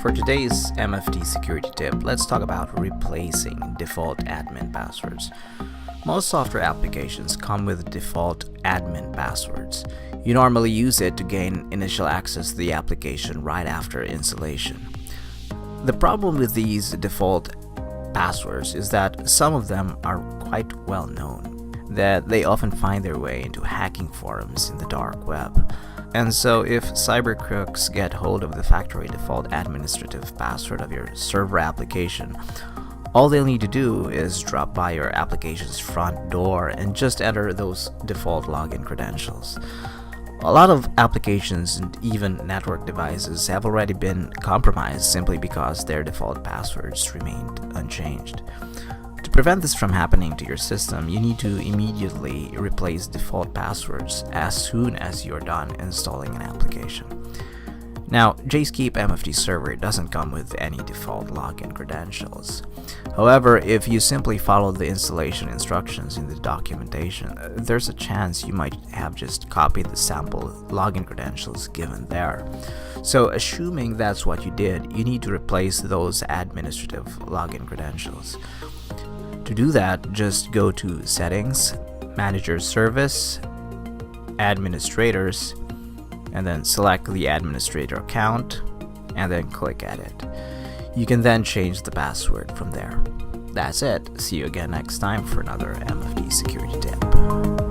For today's MFT security tip, let's talk about replacing default admin passwords. Most software applications come with default admin passwords. You normally use it to gain initial access to the application right after installation. The problem with these default passwords is that some of them are quite well known, that they often find their way into hacking forums in the dark web. And so if cyber crooks get hold of the factory default administrative password of your server application, all they'll need to do is drop by your application's front door and just enter those default login credentials. A lot of applications and even network devices have already been compromised simply because their default passwords remained unchanged. To prevent this from happening to your system, you need to immediately replace default passwords as soon as you're done installing an application. Now, JSkeep MFT server doesn't come with any default login credentials. However, if you simply follow the installation instructions in the documentation, there's a chance you might have just copied the sample login credentials given there. So, assuming that's what you did, you need to replace those administrative login credentials. To do that, just go to Settings, Manager Service, Administrators, and then select the administrator account, and then click Edit. You can then change the password from there. That's it. See you again next time for another MFT security tip.